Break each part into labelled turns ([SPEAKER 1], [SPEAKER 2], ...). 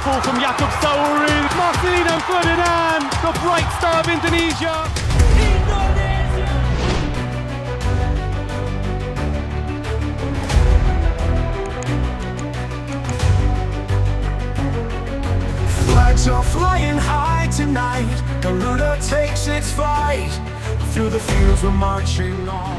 [SPEAKER 1] ball from Jakub Sauri. Marcelino Ferdinand, the bright star of Indonesia.
[SPEAKER 2] Flags are flying high tonight. Garuda takes its flight. Through the fields we're marching on.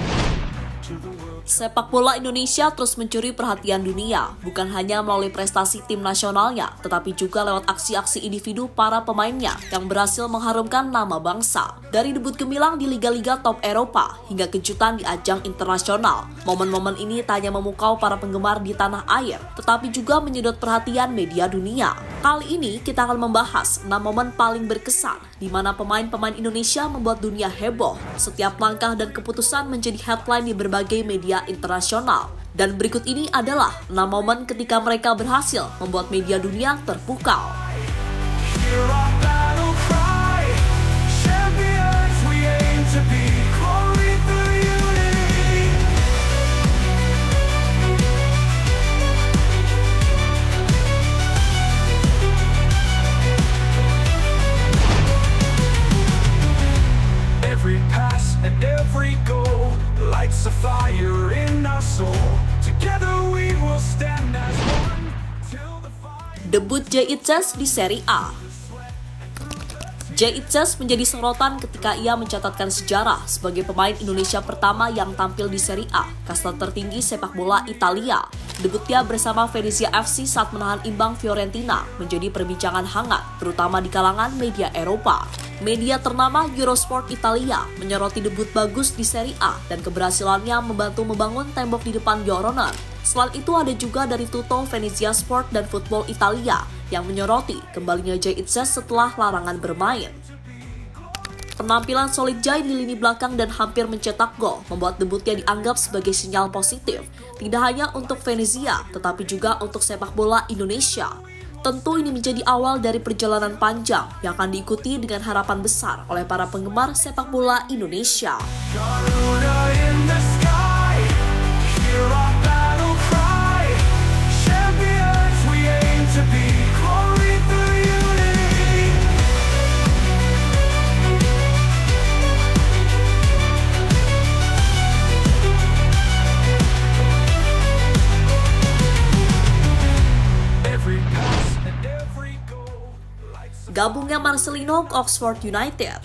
[SPEAKER 3] Sepak bola Indonesia terus mencuri perhatian dunia, bukan hanya melalui prestasi tim nasionalnya, tetapi juga lewat aksi-aksi individu para pemainnya yang berhasil mengharumkan nama bangsa. Dari debut gemilang di liga-liga top Eropa hingga kejutan di ajang internasional, momen-momen ini tak hanya memukau para penggemar di tanah air, tetapi juga menyedot perhatian media dunia. Kali ini kita akan membahas 6 momen paling berkesan di mana pemain-pemain Indonesia membuat dunia heboh. Setiap langkah dan keputusan menjadi headline di berbagai media internasional. Dan berikut ini adalah 6 momen ketika mereka berhasil membuat media dunia terpukau.
[SPEAKER 2] Every pass and every goal lights a fire in our soul. Together we will stand as one till the fire.
[SPEAKER 3] Debut Jay Itzes di Serie A. Jay Itzes menjadi sorotan ketika ia mencatatkan sejarah sebagai pemain Indonesia pertama yang tampil di Serie A, kasta tertinggi sepak bola Italia. Debutnya bersama Venezia FC saat menahan imbang Fiorentina menjadi perbincangan hangat, terutama di kalangan media Eropa. Media ternama Eurosport Italia menyoroti debut bagus di Serie A dan keberhasilannya membantu membangun tembok di depan Joronen. Selain itu ada juga dari Tutto Venezia Sport dan Football Italia yang menyoroti kembalinya Jay Itzes setelah larangan bermain. Penampilan solid Jay di lini belakang dan hampir mencetak gol membuat debutnya dianggap sebagai sinyal positif, tidak hanya untuk Venezia tetapi juga untuk sepak bola Indonesia. Tentu ini menjadi awal dari perjalanan panjang yang akan diikuti dengan harapan besar oleh para penggemar sepak bola Indonesia. Gabungnya Marcelino ke Oxford United.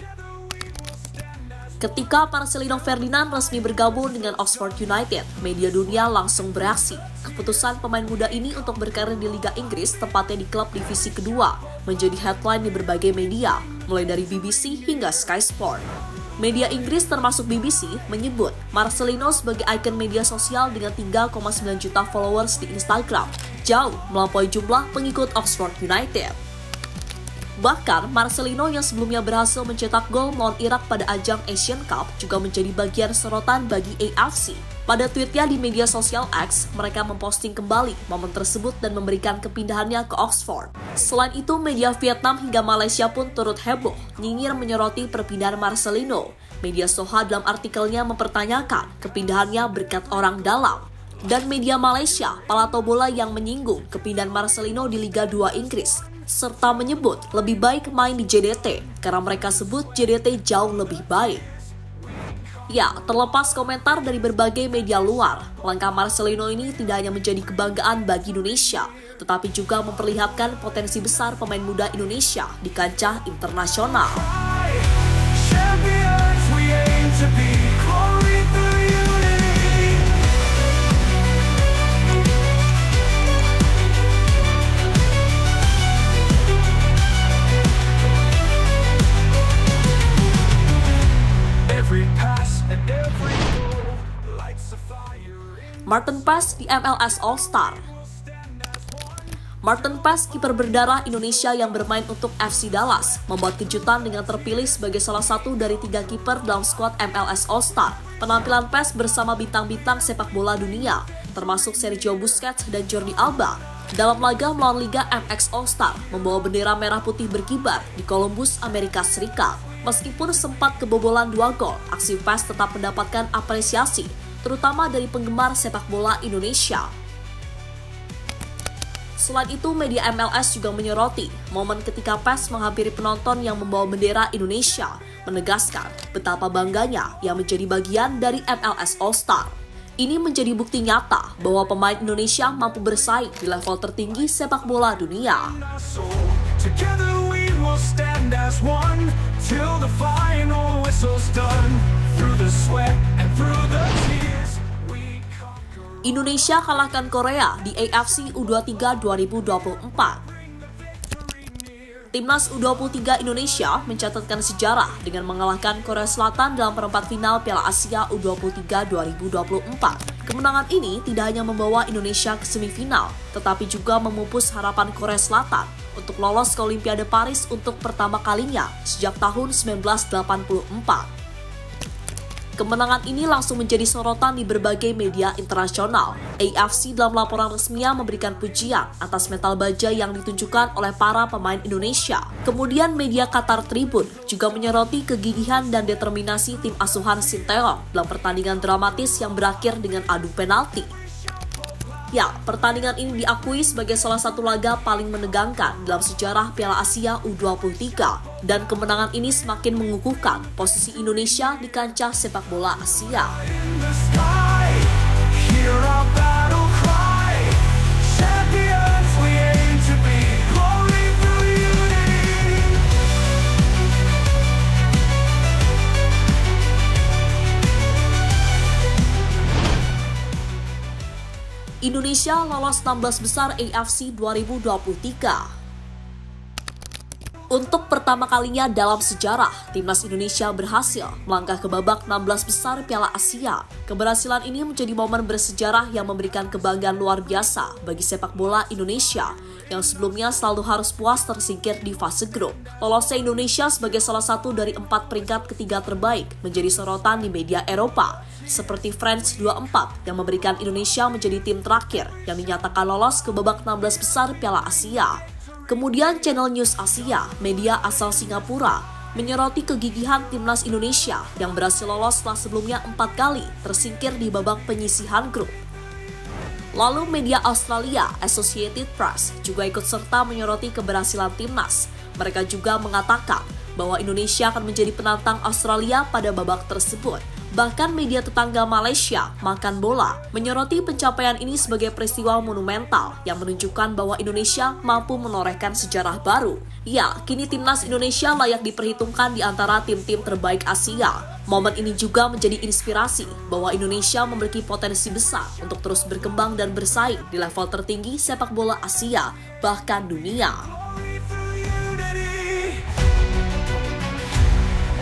[SPEAKER 3] Ketika Marcelino Ferdinand resmi bergabung dengan Oxford United, media dunia langsung bereaksi. Keputusan pemain muda ini untuk berkarir di Liga Inggris, tepatnya di klub divisi kedua, menjadi headline di berbagai media, mulai dari BBC hingga Sky Sport. Media Inggris termasuk BBC menyebut Marcelino sebagai ikon media sosial dengan 3,9 juta followers di Instagram, jauh melampaui jumlah pengikut Oxford United. Bahkan, Marcelino yang sebelumnya berhasil mencetak gol melawan Irak pada ajang Asian Cup juga menjadi bagian sorotan bagi AFC. Pada tweetnya di media sosial X, mereka memposting kembali momen tersebut dan memberikan kepindahannya ke Oxford. Selain itu, media Vietnam hingga Malaysia pun turut heboh, nyinyir menyoroti perpindahan Marcelino. Media Soha dalam artikelnya mempertanyakan kepindahannya berkat orang dalam. Dan media Malaysia, Palato Bola yang menyinggung kepindahan Marcelino di Liga 2 Inggris, serta menyebut lebih baik main di JDT karena mereka sebut JDT jauh lebih baik. Ya, terlepas komentar dari berbagai media luar, langkah Marcelino ini tidak hanya menjadi kebanggaan bagi Indonesia, tetapi juga memperlihatkan potensi besar pemain muda Indonesia di kancah internasional. Martin Paes di MLS All-Star. Martin Paes, kiper berdarah Indonesia yang bermain untuk FC Dallas, membuat kejutan dengan terpilih sebagai salah satu dari 3 kiper dalam skuad MLS All-Star. Penampilan Paes bersama bintang-bintang sepak bola dunia, termasuk Sergio Busquets dan Jordi Alba, dalam laga melawan Liga MX All-Star, membawa bendera merah putih berkibar di Columbus, Amerika Serikat. Meskipun sempat kebobolan 2 gol, aksi Paes tetap mendapatkan apresiasi, terutama dari penggemar sepak bola Indonesia. Selain itu, media MLS juga menyoroti momen ketika PES menghampiri penonton yang membawa bendera Indonesia, menegaskan betapa bangganya yang menjadi bagian dari MLS All-Star. Ini menjadi bukti nyata bahwa pemain Indonesia mampu bersaing di level tertinggi sepak bola dunia. Indonesia kalahkan Korea di AFC U23 2024. Timnas U23 Indonesia mencatatkan sejarah dengan mengalahkan Korea Selatan dalam perempat final Piala Asia U23 2024. Kemenangan ini tidak hanya membawa Indonesia ke semifinal, tetapi juga memupus harapan Korea Selatan untuk lolos ke Olimpiade Paris untuk pertama kalinya sejak tahun 1984. Kemenangan ini langsung menjadi sorotan di berbagai media internasional. AFC dalam laporan resminya memberikan pujian atas mental baja yang ditunjukkan oleh para pemain Indonesia. Kemudian media Qatar Tribune juga menyoroti kegigihan dan determinasi tim asuhan Sinteyong dalam pertandingan dramatis yang berakhir dengan adu penalti. Ya, pertandingan ini diakui sebagai salah satu laga paling menegangkan dalam sejarah Piala Asia U23 dan kemenangan ini semakin mengukuhkan posisi Indonesia di kancah sepak bola Asia. Indonesia lolos 16 besar AFC 2023. Untuk pertama kalinya dalam sejarah, Timnas Indonesia berhasil melangkah ke babak 16 besar Piala Asia. Keberhasilan ini menjadi momen bersejarah yang memberikan kebanggaan luar biasa bagi sepak bola Indonesia yang sebelumnya selalu harus puas tersingkir di fase grup. Lolosnya Indonesia sebagai salah satu dari 4 peringkat ketiga terbaik menjadi sorotan di media Eropa, seperti France 24 yang memberikan Indonesia menjadi tim terakhir yang dinyatakan lolos ke babak 16 besar Piala Asia. Kemudian Channel News Asia, media asal Singapura, menyoroti kegigihan Timnas Indonesia yang berhasil lolos setelah sebelumnya 4 kali tersingkir di babak penyisihan grup. Lalu media Australia, Associated Press, juga ikut serta menyoroti keberhasilan Timnas. Mereka juga mengatakan bahwa Indonesia akan menjadi penantang Australia pada babak tersebut. Bahkan media tetangga Malaysia, Makan Bola, menyoroti pencapaian ini sebagai peristiwa monumental yang menunjukkan bahwa Indonesia mampu menorehkan sejarah baru. Ya, kini Timnas Indonesia layak diperhitungkan di antara tim-tim terbaik Asia. Momen ini juga menjadi inspirasi bahwa Indonesia memiliki potensi besar untuk terus berkembang dan bersaing di level tertinggi sepak bola Asia, bahkan dunia.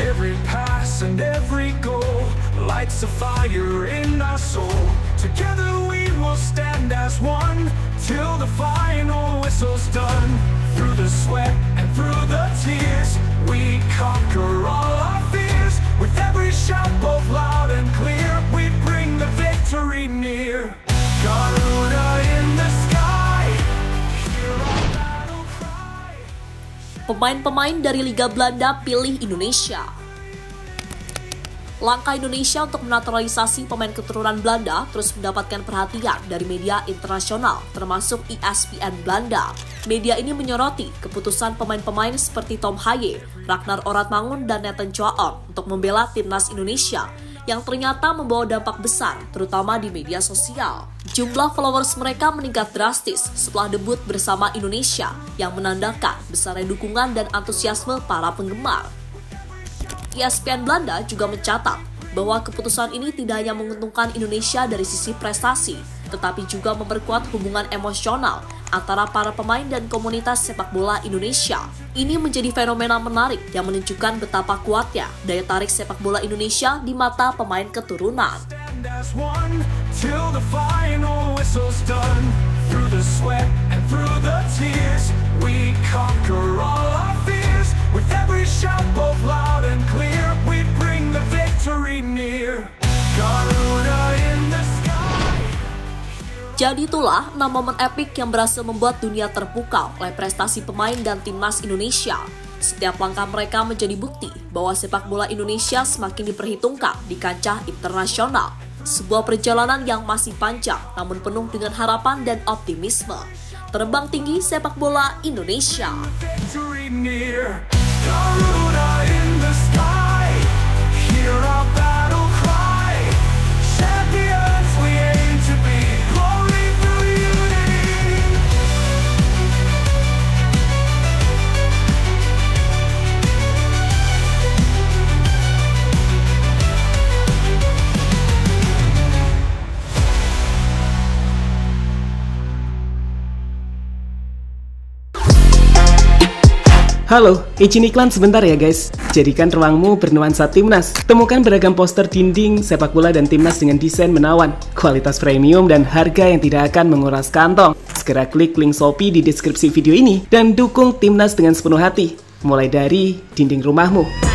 [SPEAKER 2] Every pass and every goal lights a fire in our soul. Together we will stand as one till the final whistle's done. Through the sweat and through the tears, we conquer all our fears. With every shout both loud and clear, we bring the victory near. Garuda in the sky, hear our battle cry.
[SPEAKER 3] Pemain-pemain dari Liga Belanda pilih Indonesia. Langkah Indonesia untuk menaturalisasi pemain keturunan Belanda terus mendapatkan perhatian dari media internasional, termasuk ESPN Belanda. Media ini menyoroti keputusan pemain-pemain seperti Tom Haye, Ragnar Oratmangun, dan Nathan Choaon untuk membela Timnas Indonesia, yang ternyata membawa dampak besar, terutama di media sosial. Jumlah followers mereka meningkat drastis setelah debut bersama Indonesia, yang menandakan besarnya dukungan dan antusiasme para penggemar. ESPN Belanda juga mencatat bahwa keputusan ini tidak hanya menguntungkan Indonesia dari sisi prestasi, tetapi juga memperkuat hubungan emosional antara para pemain dan komunitas sepak bola Indonesia. Ini menjadi fenomena menarik yang menunjukkan betapa kuatnya daya tarik sepak bola Indonesia di mata pemain keturunan. Jadi itulah 6 momen epik yang berhasil membuat dunia terpukau oleh prestasi pemain dan Timnas Indonesia. Setiap langkah mereka menjadi bukti bahwa sepak bola Indonesia semakin diperhitungkan di kancah internasional. Sebuah perjalanan yang masih panjang namun penuh dengan harapan dan optimisme. Terbang tinggi sepak bola Indonesia.
[SPEAKER 2] Victory near, Garuda in the sky, hear our battle cry, champions we aim to be, glory through unity.
[SPEAKER 4] Halo, izin iklan sebentar ya guys. Jadikan ruangmu bernuansa Timnas. Temukan beragam poster dinding, sepak bola dan Timnas dengan desain menawan, kualitas premium dan harga yang tidak akan menguras kantong. Segera klik link Shopee di deskripsi video ini dan dukung Timnas dengan sepenuh hati. Mulai dari dinding rumahmu.